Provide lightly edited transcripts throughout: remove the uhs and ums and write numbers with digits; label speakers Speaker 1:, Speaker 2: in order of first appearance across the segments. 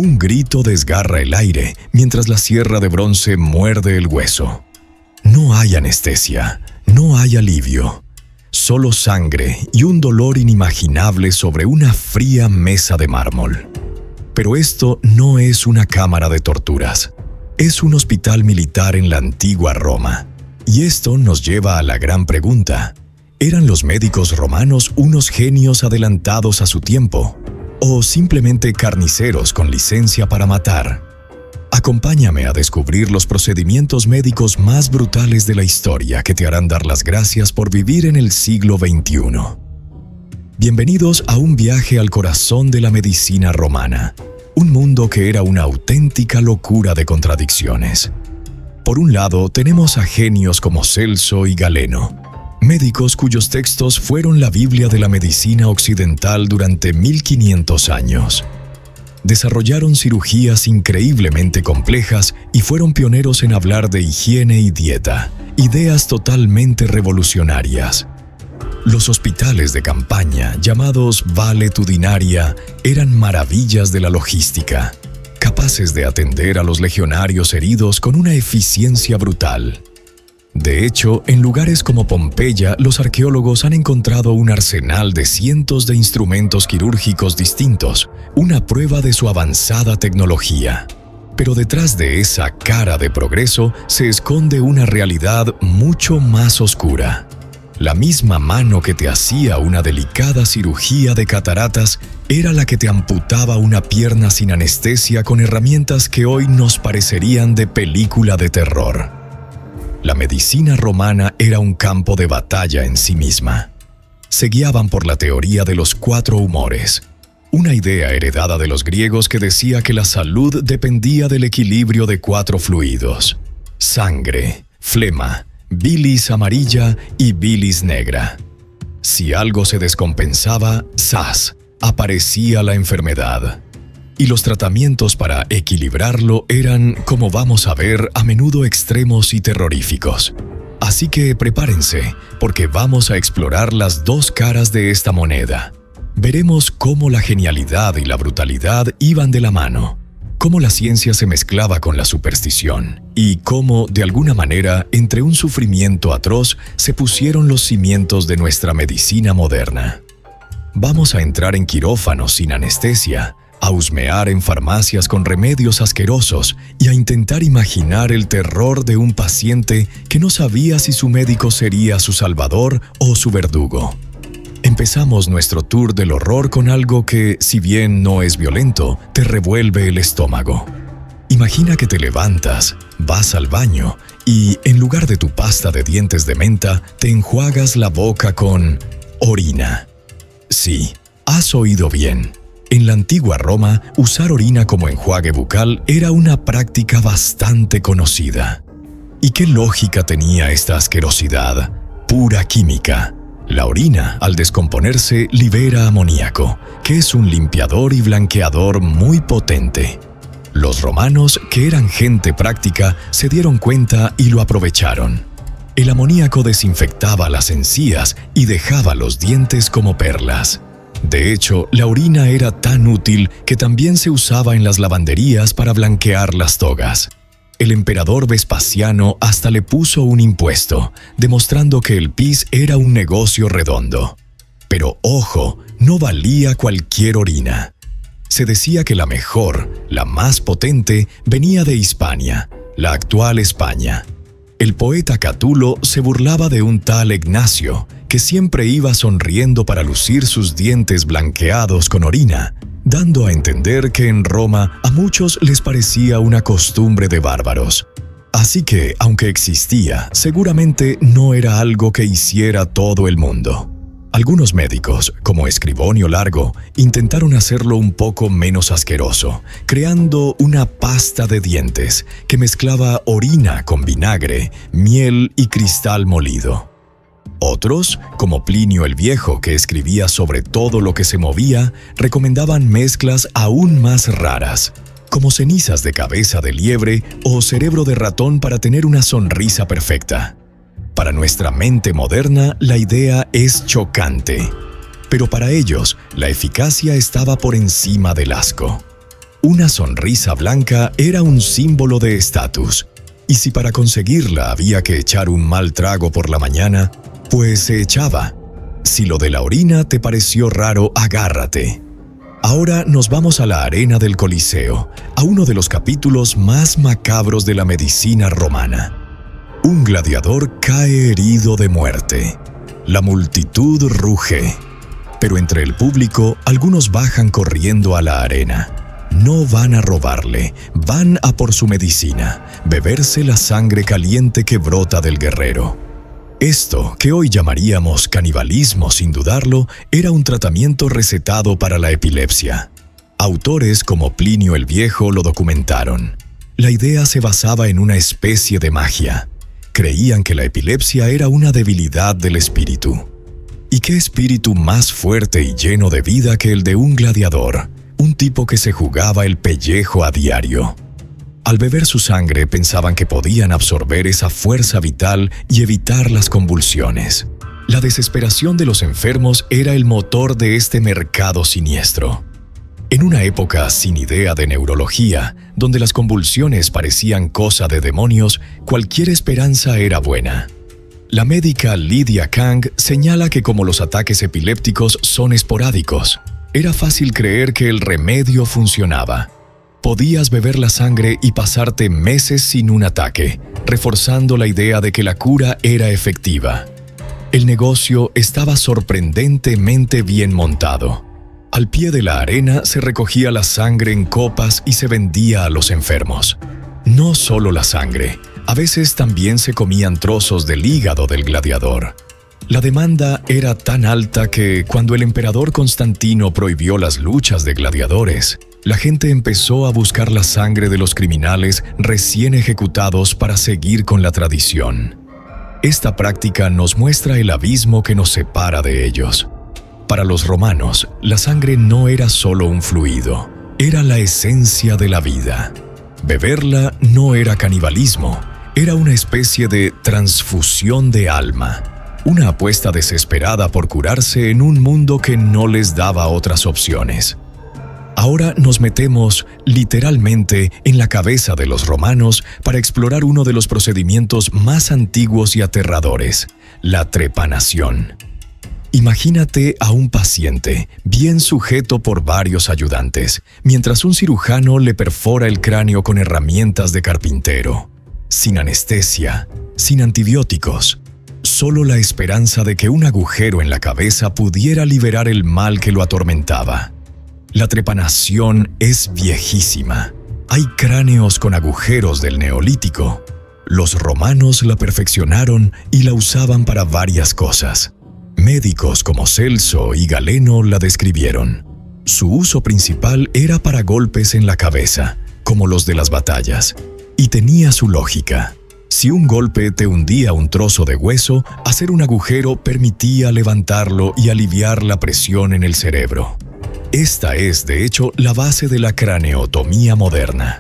Speaker 1: Un grito desgarra el aire mientras la sierra de bronce muerde el hueso. No hay anestesia, no hay alivio, solo sangre y un dolor inimaginable sobre una fría mesa de mármol. Pero esto no es una cámara de torturas, es un hospital militar en la antigua Roma. Y esto nos lleva a la gran pregunta: ¿eran los médicos romanos unos genios adelantados a su tiempo? ¿O simplemente carniceros con licencia para matar? Acompáñame a descubrir los procedimientos médicos más brutales de la historia que te harán dar las gracias por vivir en el siglo XXI. Bienvenidos a un viaje al corazón de la medicina romana, un mundo que era una auténtica locura de contradicciones. Por un lado, tenemos a genios como Celso y Galeno, médicos cuyos textos fueron la Biblia de la medicina occidental durante 1500 años. Desarrollaron cirugías increíblemente complejas y fueron pioneros en hablar de higiene y dieta, ideas totalmente revolucionarias. Los hospitales de campaña, llamados valetudinaria, eran maravillas de la logística, capaces de atender a los legionarios heridos con una eficiencia brutal. De hecho, en lugares como Pompeya, los arqueólogos han encontrado un arsenal de cientos de instrumentos quirúrgicos distintos, una prueba de su avanzada tecnología. Pero detrás de esa cara de progreso se esconde una realidad mucho más oscura. La misma mano que te hacía una delicada cirugía de cataratas era la que te amputaba una pierna sin anestesia con herramientas que hoy nos parecerían de película de terror. La medicina romana era un campo de batalla en sí misma. Se guiaban por la teoría de los 4 humores, una idea heredada de los griegos que decía que la salud dependía del equilibrio de 4 fluidos: sangre, flema, bilis amarilla y bilis negra. Si algo se descompensaba, ¡zas!, aparecía la enfermedad. Y los tratamientos para equilibrarlo eran, como vamos a ver, a menudo extremos y terroríficos. Así que prepárense, porque vamos a explorar las 2 caras de esta moneda. Veremos cómo la genialidad y la brutalidad iban de la mano, cómo la ciencia se mezclaba con la superstición, y cómo, de alguna manera, entre un sufrimiento atroz, se pusieron los cimientos de nuestra medicina moderna. Vamos a entrar en quirófanos sin anestesia, a husmear en farmacias con remedios asquerosos y a intentar imaginar el terror de un paciente que no sabía si su médico sería su salvador o su verdugo. Empezamos nuestro tour del horror con algo que, si bien no es violento, te revuelve el estómago. Imagina que te levantas, vas al baño y, en lugar de tu pasta de dientes de menta, te enjuagas la boca con orina. Sí, has oído bien. En la antigua Roma, usar orina como enjuague bucal era una práctica bastante conocida. ¿Y qué lógica tenía esta asquerosidad? Pura química. La orina, al descomponerse, libera amoníaco, que es un limpiador y blanqueador muy potente. Los romanos, que eran gente práctica, se dieron cuenta y lo aprovecharon. El amoníaco desinfectaba las encías y dejaba los dientes como perlas. De hecho, la orina era tan útil que también se usaba en las lavanderías para blanquear las togas. El emperador Vespasiano hasta le puso un impuesto, demostrando que el pis era un negocio redondo. Pero ojo, no valía cualquier orina. Se decía que la mejor, la más potente, venía de Hispania, la actual España. El poeta Catulo se burlaba de un tal Ignacio, que siempre iba sonriendo para lucir sus dientes blanqueados con orina, dando a entender que en Roma a muchos les parecía una costumbre de bárbaros. Así que, aunque existía, seguramente no era algo que hiciera todo el mundo. Algunos médicos, como Escribonio Largo, intentaron hacerlo un poco menos asqueroso, creando una pasta de dientes que mezclaba orina con vinagre, miel y cristal molido. Otros, como Plinio el Viejo, que escribía sobre todo lo que se movía, recomendaban mezclas aún más raras, como cenizas de cabeza de liebre o cerebro de ratón para tener una sonrisa perfecta. Para nuestra mente moderna, la idea es chocante, pero para ellos, la eficacia estaba por encima del asco. Una sonrisa blanca era un símbolo de estatus, y si para conseguirla había que echar un mal trago por la mañana, pues se echaba. Si lo de la orina te pareció raro, agárrate. Ahora nos vamos a la arena del Coliseo, a uno de los capítulos más macabros de la medicina romana. Un gladiador cae herido de muerte. La multitud ruge, pero entre el público algunos bajan corriendo a la arena. No van a robarle, van a por su medicina, beberse la sangre caliente que brota del guerrero. Esto, que hoy llamaríamos canibalismo sin dudarlo, era un tratamiento recetado para la epilepsia. Autores como Plinio el Viejo lo documentaron. La idea se basaba en una especie de magia. Creían que la epilepsia era una debilidad del espíritu. ¿Y qué espíritu más fuerte y lleno de vida que el de un gladiador? Un tipo que se jugaba el pellejo a diario. Al beber su sangre pensaban que podían absorber esa fuerza vital y evitar las convulsiones. La desesperación de los enfermos era el motor de este mercado siniestro. En una época sin idea de neurología, donde las convulsiones parecían cosa de demonios, cualquier esperanza era buena. La médica Lydia Kang señala que como los ataques epilépticos son esporádicos, era fácil creer que el remedio funcionaba. Podías beber la sangre y pasarte meses sin un ataque, reforzando la idea de que la cura era efectiva. El negocio estaba sorprendentemente bien montado. Al pie de la arena se recogía la sangre en copas y se vendía a los enfermos. No solo la sangre, a veces también se comían trozos del hígado del gladiador. La demanda era tan alta que, cuando el emperador Constantino prohibió las luchas de gladiadores, la gente empezó a buscar la sangre de los criminales recién ejecutados para seguir con la tradición. Esta práctica nos muestra el abismo que nos separa de ellos. Para los romanos, la sangre no era solo un fluido, era la esencia de la vida. Beberla no era canibalismo, era una especie de transfusión de alma, una apuesta desesperada por curarse en un mundo que no les daba otras opciones. Ahora nos metemos, literalmente, en la cabeza de los romanos para explorar uno de los procedimientos más antiguos y aterradores, la trepanación. Imagínate a un paciente, bien sujeto por varios ayudantes, mientras un cirujano le perfora el cráneo con herramientas de carpintero. Sin anestesia, sin antibióticos, solo la esperanza de que un agujero en la cabeza pudiera liberar el mal que lo atormentaba. La trepanación es viejísima. Hay cráneos con agujeros del Neolítico. Los romanos la perfeccionaron y la usaban para varias cosas. Médicos como Celso y Galeno la describieron. Su uso principal era para golpes en la cabeza, como los de las batallas, y tenía su lógica. Si un golpe te hundía un trozo de hueso, hacer un agujero permitía levantarlo y aliviar la presión en el cerebro. Esta es, de hecho, la base de la craneotomía moderna.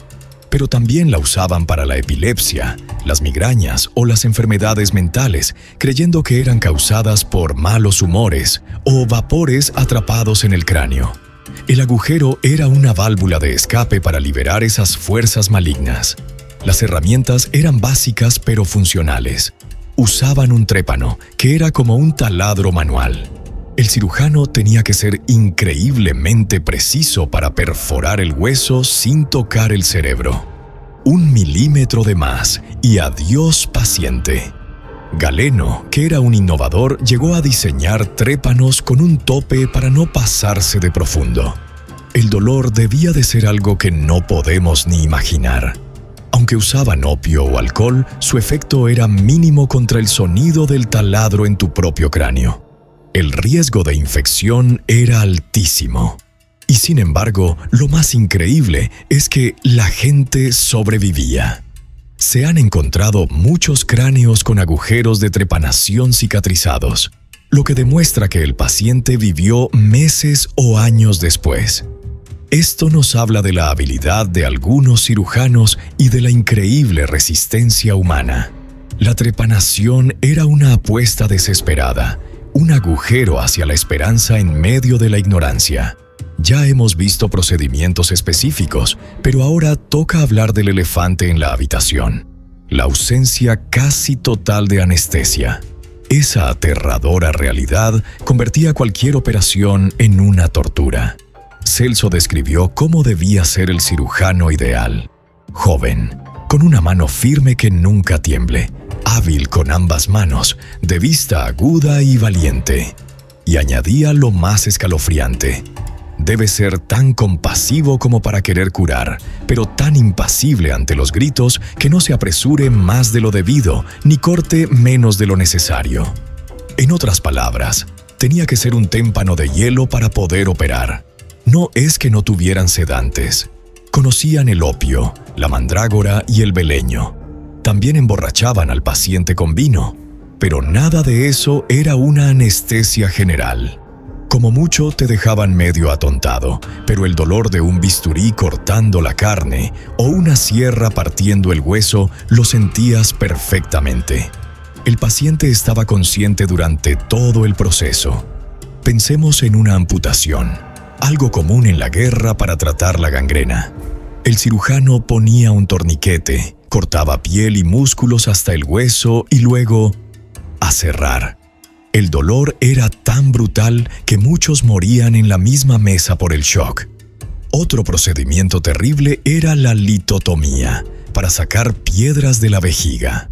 Speaker 1: Pero también la usaban para la epilepsia, las migrañas o las enfermedades mentales, creyendo que eran causadas por malos humores o vapores atrapados en el cráneo. El agujero era una válvula de escape para liberar esas fuerzas malignas. Las herramientas eran básicas pero funcionales. Usaban un trépano, que era como un taladro manual. El cirujano tenía que ser increíblemente preciso para perforar el hueso sin tocar el cerebro. 1 milímetro de más y adiós paciente. Galeno, que era un innovador, llegó a diseñar trépanos con un tope para no pasarse de profundo. El dolor debía de ser algo que no podemos ni imaginar. Aunque usaban opio o alcohol, su efecto era mínimo contra el sonido del taladro en tu propio cráneo. El riesgo de infección era altísimo. Y sin embargo, lo más increíble es que la gente sobrevivía. Se han encontrado muchos cráneos con agujeros de trepanación cicatrizados, lo que demuestra que el paciente vivió meses o años después. Esto nos habla de la habilidad de algunos cirujanos y de la increíble resistencia humana. La trepanación era una apuesta desesperada, un agujero hacia la esperanza en medio de la ignorancia. Ya hemos visto procedimientos específicos, pero ahora toca hablar del elefante en la habitación. La ausencia casi total de anestesia. Esa aterradora realidad convertía cualquier operación en una tortura. Celso describió cómo debía ser el cirujano ideal. Joven, con una mano firme que nunca tiemble, hábil con ambas manos, de vista aguda y valiente. Y añadía lo más escalofriante: debe ser tan compasivo como para querer curar, pero tan impasible ante los gritos que no se apresure más de lo debido ni corte menos de lo necesario. En otras palabras, tenía que ser un témpano de hielo para poder operar. No es que no tuvieran sedantes. Conocían el opio, la mandrágora y el beleño. También emborrachaban al paciente con vino, pero nada de eso era una anestesia general. Como mucho te dejaban medio atontado, pero el dolor de un bisturí cortando la carne o una sierra partiendo el hueso lo sentías perfectamente. El paciente estaba consciente durante todo el proceso. Pensemos en una amputación, algo común en la guerra para tratar la gangrena. El cirujano ponía un torniquete, cortaba piel y músculos hasta el hueso y luego a cerrar. El dolor era tan brutal que muchos morían en la misma mesa por el shock. Otro procedimiento terrible era la litotomía, para sacar piedras de la vejiga.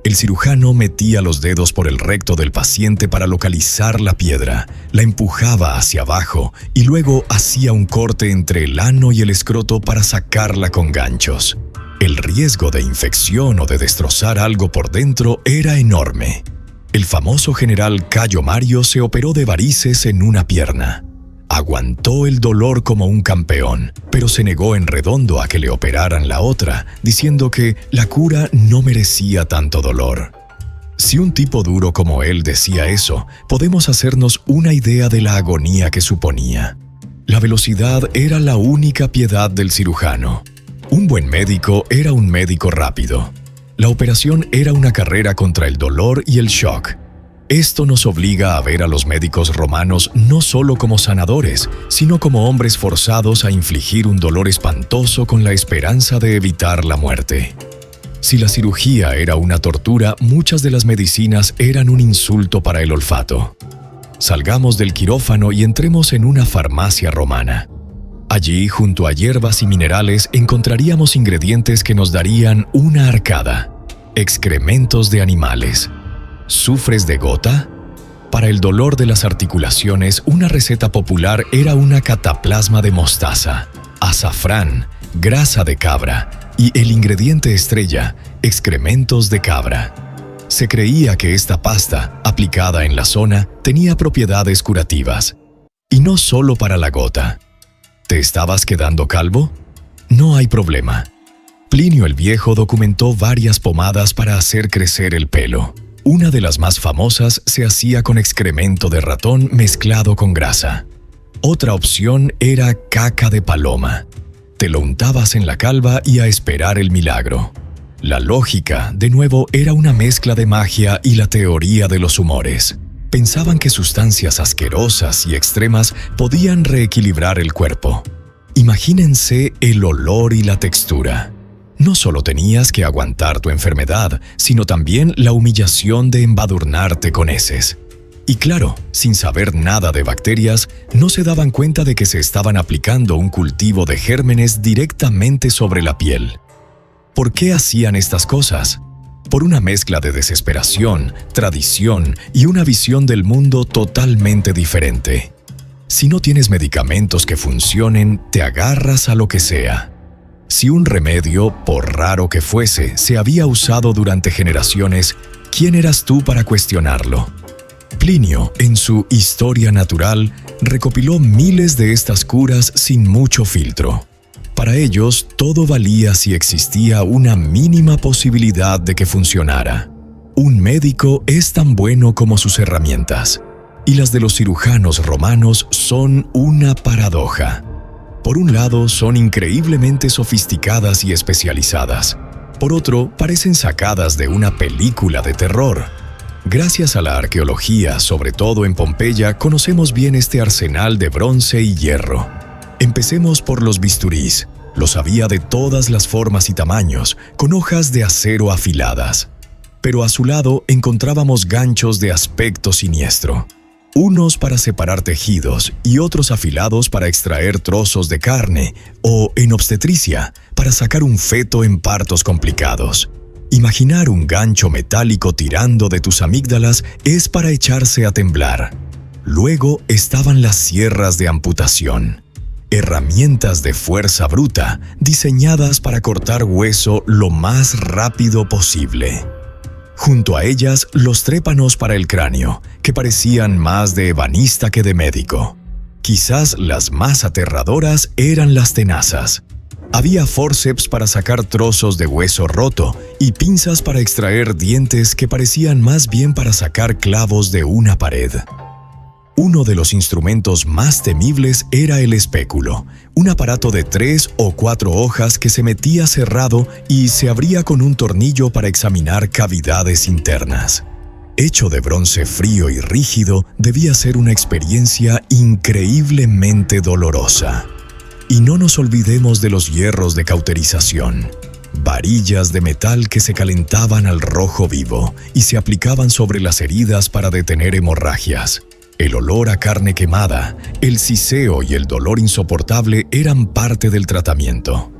Speaker 1: El cirujano metía los dedos por el recto del paciente para localizar la piedra, la empujaba hacia abajo y luego hacía un corte entre el ano y el escroto para sacarla con ganchos. El riesgo de infección o de destrozar algo por dentro era enorme. El famoso general Cayo Mario se operó de varices en una pierna. Aguantó el dolor como un campeón, pero se negó en redondo a que le operaran la otra, diciendo que la cura no merecía tanto dolor. Si un tipo duro como él decía eso, podemos hacernos una idea de la agonía que suponía. La velocidad era la única piedad del cirujano. Un buen médico era un médico rápido. La operación era una carrera contra el dolor y el shock. Esto nos obliga a ver a los médicos romanos no solo como sanadores, sino como hombres forzados a infligir un dolor espantoso con la esperanza de evitar la muerte. Si la cirugía era una tortura, muchas de las medicinas eran un insulto para el olfato. Salgamos del quirófano y entremos en una farmacia romana. Allí, junto a hierbas y minerales, encontraríamos ingredientes que nos darían una arcada. Excrementos de animales. ¿Sufres de gota? Para el dolor de las articulaciones, una receta popular era una cataplasma de mostaza, azafrán, grasa de cabra y el ingrediente estrella, excrementos de cabra. Se creía que esta pasta, aplicada en la zona, tenía propiedades curativas. Y no solo para la gota. ¿Te estabas quedando calvo? No hay problema. Plinio el Viejo documentó varias pomadas para hacer crecer el pelo. Una de las más famosas se hacía con excremento de ratón mezclado con grasa. Otra opción era caca de paloma. Te lo untabas en la calva y a esperar el milagro. La lógica, de nuevo, era una mezcla de magia y la teoría de los humores. Pensaban que sustancias asquerosas y extremas podían reequilibrar el cuerpo. Imagínense el olor y la textura. No solo tenías que aguantar tu enfermedad, sino también la humillación de embadurnarte con heces. Y claro, sin saber nada de bacterias, no se daban cuenta de que se estaban aplicando un cultivo de gérmenes directamente sobre la piel. ¿Por qué hacían estas cosas? Por una mezcla de desesperación, tradición y una visión del mundo totalmente diferente. Si no tienes medicamentos que funcionen, te agarras a lo que sea. Si un remedio, por raro que fuese, se había usado durante generaciones, ¿quién eras tú para cuestionarlo? Plinio, en su Historia Natural, recopiló miles de estas curas sin mucho filtro. Para ellos, todo valía si existía una mínima posibilidad de que funcionara. Un médico es tan bueno como sus herramientas, y las de los cirujanos romanos son una paradoja. Por un lado, son increíblemente sofisticadas y especializadas. Por otro, parecen sacadas de una película de terror. Gracias a la arqueología, sobre todo en Pompeya, conocemos bien este arsenal de bronce y hierro. Empecemos por los bisturís. Los había de todas las formas y tamaños, con hojas de acero afiladas. Pero a su lado encontrábamos ganchos de aspecto siniestro. Unos para separar tejidos y otros afilados para extraer trozos de carne o, en obstetricia, para sacar un feto en partos complicados. Imaginar un gancho metálico tirando de tus amígdalas es para echarse a temblar. Luego estaban las sierras de amputación. Herramientas de fuerza bruta diseñadas para cortar hueso lo más rápido posible. Junto a ellas, los trépanos para el cráneo, que parecían más de ebanista que de médico. Quizás las más aterradoras eran las tenazas. Había forceps para sacar trozos de hueso roto y pinzas para extraer dientes que parecían más bien para sacar clavos de una pared. Uno de los instrumentos más temibles era el espéculo, un aparato de 3 o 4 hojas que se metía cerrado y se abría con un tornillo para examinar cavidades internas. Hecho de bronce frío y rígido, debía ser una experiencia increíblemente dolorosa. Y no nos olvidemos de los hierros de cauterización, varillas de metal que se calentaban al rojo vivo y se aplicaban sobre las heridas para detener hemorragias. El olor a carne quemada, el siseo y el dolor insoportable eran parte del tratamiento.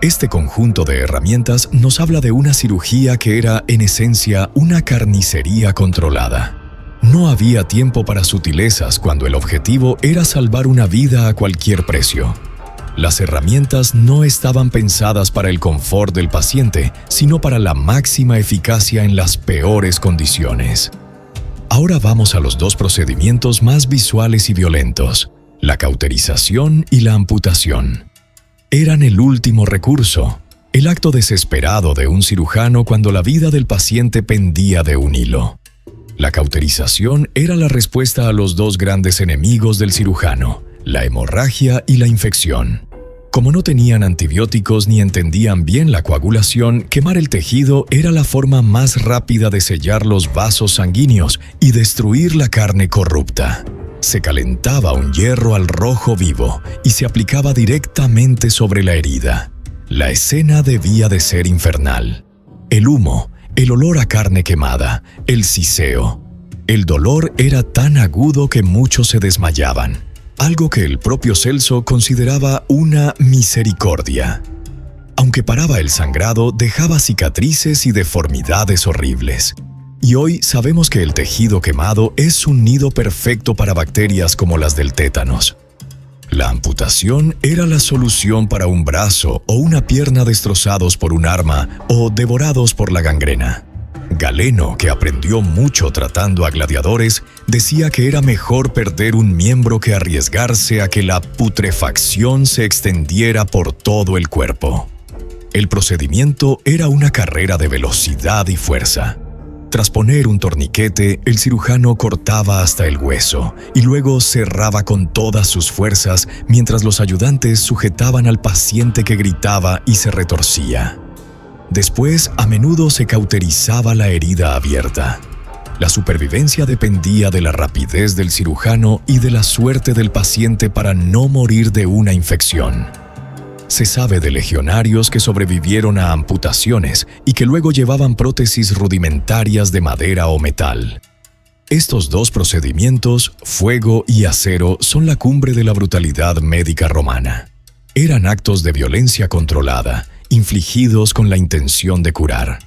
Speaker 1: Este conjunto de herramientas nos habla de una cirugía que era, en esencia, una carnicería controlada. No había tiempo para sutilezas cuando el objetivo era salvar una vida a cualquier precio. Las herramientas no estaban pensadas para el confort del paciente, sino para la máxima eficacia en las peores condiciones. Ahora vamos a los dos procedimientos más visuales y violentos, la cauterización y la amputación. Eran el último recurso, el acto desesperado de un cirujano cuando la vida del paciente pendía de un hilo. La cauterización era la respuesta a los dos grandes enemigos del cirujano, la hemorragia y la infección. Como no tenían antibióticos ni entendían bien la coagulación, quemar el tejido era la forma más rápida de sellar los vasos sanguíneos y destruir la carne corrupta. Se calentaba un hierro al rojo vivo y se aplicaba directamente sobre la herida. La escena debía de ser infernal. El humo, el olor a carne quemada, el siseo. El dolor era tan agudo que muchos se desmayaban. Algo que el propio Celso consideraba una misericordia. Aunque paraba el sangrado, dejaba cicatrices y deformidades horribles. Y hoy sabemos que el tejido quemado es un nido perfecto para bacterias como las del tétanos. La amputación era la solución para un brazo o una pierna destrozados por un arma o devorados por la gangrena. Galeno, que aprendió mucho tratando a gladiadores, decía que era mejor perder un miembro que arriesgarse a que la putrefacción se extendiera por todo el cuerpo. El procedimiento era una carrera de velocidad y fuerza. Tras poner un torniquete, el cirujano cortaba hasta el hueso y luego cerraba con todas sus fuerzas mientras los ayudantes sujetaban al paciente que gritaba y se retorcía. Después, a menudo se cauterizaba la herida abierta. La supervivencia dependía de la rapidez del cirujano y de la suerte del paciente para no morir de una infección. Se sabe de legionarios que sobrevivieron a amputaciones y que luego llevaban prótesis rudimentarias de madera o metal. Estos dos procedimientos, fuego y acero, son la cumbre de la brutalidad médica romana. Eran actos de violencia controlada, infligidos con la intención de curar.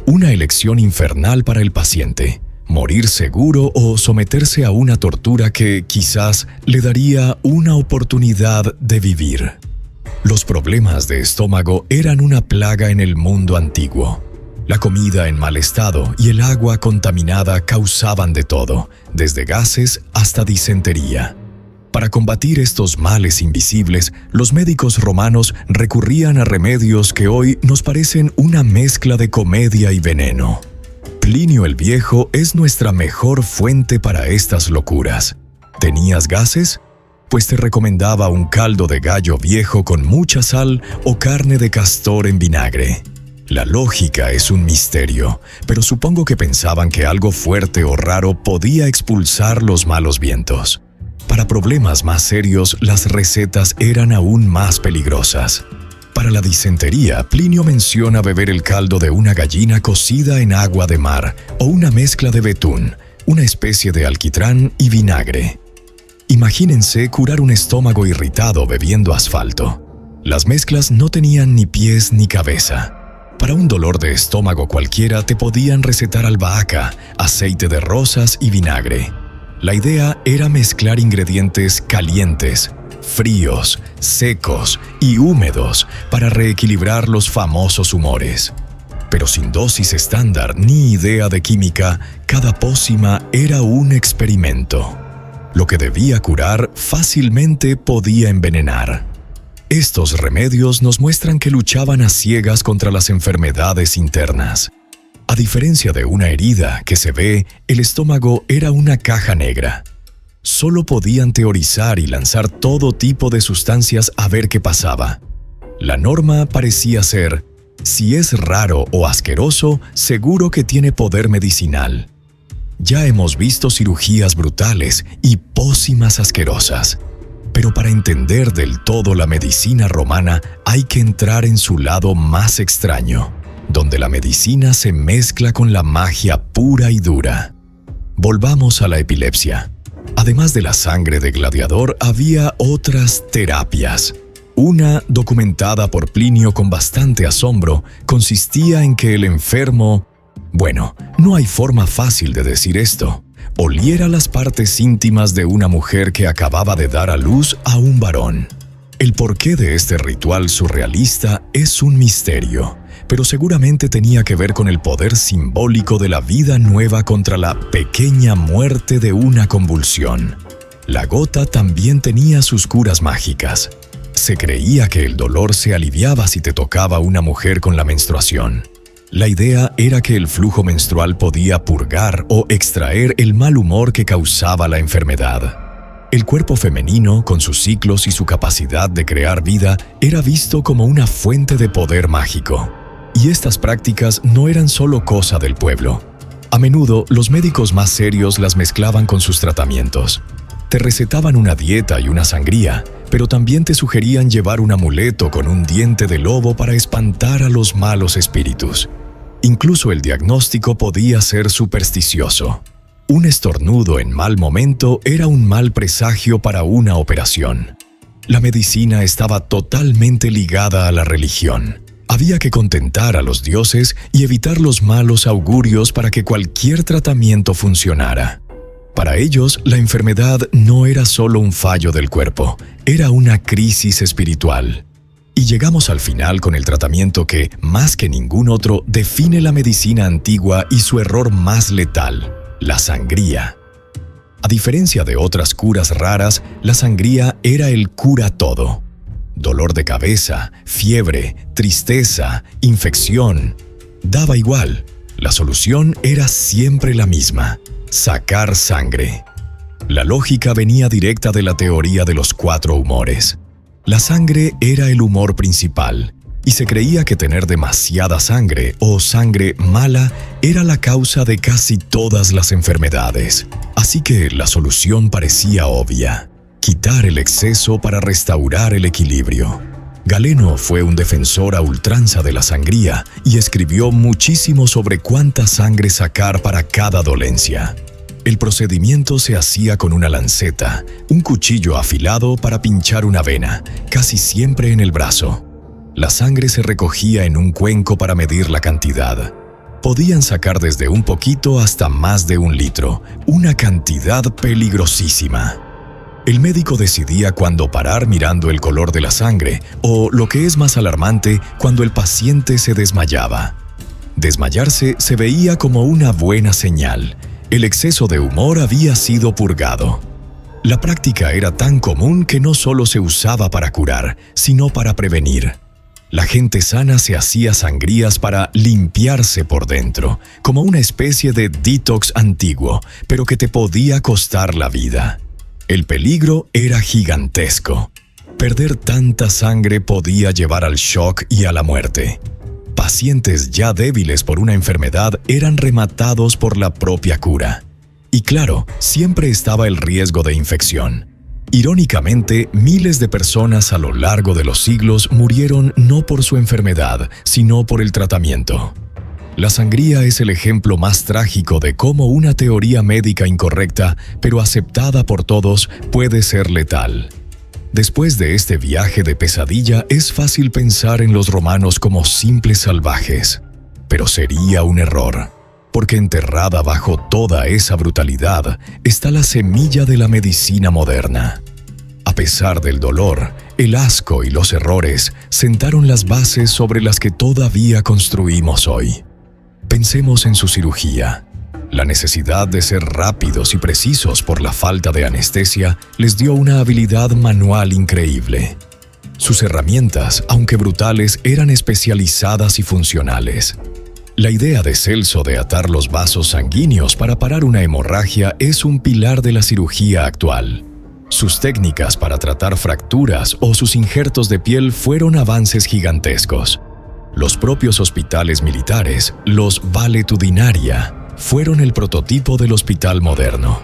Speaker 1: Una elección infernal para el paciente, morir seguro o someterse a una tortura que quizás le daría una oportunidad de vivir. Los problemas de estómago eran una plaga en el mundo antiguo. La comida en mal estado y el agua contaminada causaban de todo, desde gases hasta disentería. Para combatir estos males invisibles, los médicos romanos recurrían a remedios que hoy nos parecen una mezcla de comedia y veneno. Plinio el Viejo es nuestra mejor fuente para estas locuras. ¿Tenías gases? Pues te recomendaba un caldo de gallo viejo con mucha sal o carne de castor en vinagre. La lógica es un misterio, pero supongo que pensaban que algo fuerte o raro podía expulsar los malos vientos. Para problemas más serios, las recetas eran aún más peligrosas. Para la disentería, Plinio menciona beber el caldo de una gallina cocida en agua de mar o una mezcla de betún, una especie de alquitrán y vinagre. Imagínense curar un estómago irritado bebiendo asfalto. Las mezclas no tenían ni pies ni cabeza. Para un dolor de estómago cualquiera te podían recetar albahaca, aceite de rosas y vinagre. La idea era mezclar ingredientes calientes, fríos, secos y húmedos para reequilibrar los famosos humores. Pero sin dosis estándar ni idea de química, cada pócima era un experimento. Lo que debía curar fácilmente podía envenenar. Estos remedios nos muestran que luchaban a ciegas contra las enfermedades internas. A diferencia de una herida que se ve, el estómago era una caja negra. Solo podían teorizar y lanzar todo tipo de sustancias a ver qué pasaba. La norma parecía ser: si es raro o asqueroso, seguro que tiene poder medicinal. Ya hemos visto cirugías brutales y pócimas asquerosas. Pero para entender del todo la medicina romana hay que entrar en su lado más extraño, donde la medicina se mezcla con la magia pura y dura. Volvamos a la epilepsia. Además de la sangre de gladiador, había otras terapias. Una, documentada por Plinio con bastante asombro, consistía en que el enfermo, no hay forma fácil de decir esto, oliera las partes íntimas de una mujer que acababa de dar a luz a un varón. El porqué de este ritual surrealista es un misterio, pero seguramente tenía que ver con el poder simbólico de la vida nueva contra la pequeña muerte de una convulsión. La gota también tenía sus curas mágicas. Se creía que el dolor se aliviaba si te tocaba una mujer con la menstruación. La idea era que el flujo menstrual podía purgar o extraer el mal humor que causaba la enfermedad. El cuerpo femenino, con sus ciclos y su capacidad de crear vida, era visto como una fuente de poder mágico. Y estas prácticas no eran solo cosa del pueblo. A menudo, los médicos más serios las mezclaban con sus tratamientos. Te recetaban una dieta y una sangría, pero también te sugerían llevar un amuleto con un diente de lobo para espantar a los malos espíritus. Incluso el diagnóstico podía ser supersticioso. Un estornudo en mal momento era un mal presagio para una operación. La medicina estaba totalmente ligada a la religión. Había que contentar a los dioses y evitar los malos augurios para que cualquier tratamiento funcionara. Para ellos, la enfermedad no era solo un fallo del cuerpo, era una crisis espiritual. Y llegamos al final con el tratamiento que, más que ningún otro, define la medicina antigua y su error más letal: la sangría. A diferencia de otras curas raras, la sangría era el cura todo. Dolor de cabeza, fiebre, tristeza, infección. Daba igual. La solución era siempre la misma: sacar sangre. La lógica venía directa de la teoría de los 4 humores. La sangre era el humor principal, y se creía que tener demasiada sangre o sangre mala era la causa de casi todas las enfermedades. Así que la solución parecía obvia: quitar el exceso para restaurar el equilibrio. Galeno fue un defensor a ultranza de la sangría y escribió muchísimo sobre cuánta sangre sacar para cada dolencia. El procedimiento se hacía con una lanceta, un cuchillo afilado para pinchar una vena, casi siempre en el brazo. La sangre se recogía en un cuenco para medir la cantidad. Podían sacar desde un poquito hasta más de 1 litro, una cantidad peligrosísima. El médico decidía cuándo parar mirando el color de la sangre, o, lo que es más alarmante, cuando el paciente se desmayaba. Desmayarse se veía como una buena señal. El exceso de humor había sido purgado. La práctica era tan común que no solo se usaba para curar, sino para prevenir. La gente sana se hacía sangrías para limpiarse por dentro, como una especie de detox antiguo, pero que te podía costar la vida. El peligro era gigantesco. Perder tanta sangre podía llevar al shock y a la muerte. Pacientes ya débiles por una enfermedad eran rematados por la propia cura. Y claro, siempre estaba el riesgo de infección. Irónicamente, miles de personas a lo largo de los siglos murieron no por su enfermedad, sino por el tratamiento. La sangría es el ejemplo más trágico de cómo una teoría médica incorrecta, pero aceptada por todos, puede ser letal. Después de este viaje de pesadilla, es fácil pensar en los romanos como simples salvajes. Pero sería un error, porque enterrada bajo toda esa brutalidad está la semilla de la medicina moderna. A pesar del dolor, el asco y los errores, sentaron las bases sobre las que todavía construimos hoy. Pensemos en su cirugía. La necesidad de ser rápidos y precisos por la falta de anestesia les dio una habilidad manual increíble. Sus herramientas, aunque brutales, eran especializadas y funcionales. La idea de Celso de atar los vasos sanguíneos para parar una hemorragia es un pilar de la cirugía actual. Sus técnicas para tratar fracturas o sus injertos de piel fueron avances gigantescos. Los propios hospitales militares, los valetudinaria, fueron el prototipo del hospital moderno.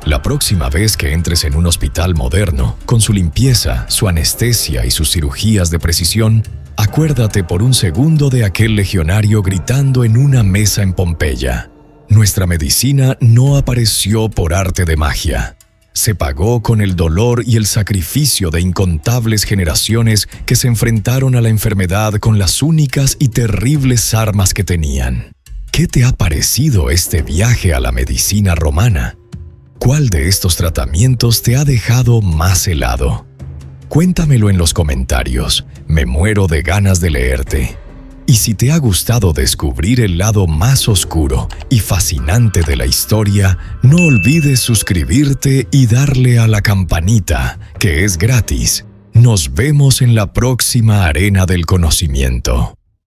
Speaker 1: La próxima vez que entres en un hospital moderno, con su limpieza, su anestesia y sus cirugías de precisión, acuérdate por un segundo de aquel legionario gritando en una mesa en Pompeya: «Nuestra medicina no apareció por arte de magia. Se pagó con el dolor y el sacrificio de incontables generaciones que se enfrentaron a la enfermedad con las únicas y terribles armas que tenían». ¿Qué te ha parecido este viaje a la medicina romana? ¿Cuál de estos tratamientos te ha dejado más helado? Cuéntamelo en los comentarios, me muero de ganas de leerte. Y si te ha gustado descubrir el lado más oscuro y fascinante de la historia, no olvides suscribirte y darle a la campanita, que es gratis. Nos vemos en la próxima arena del conocimiento.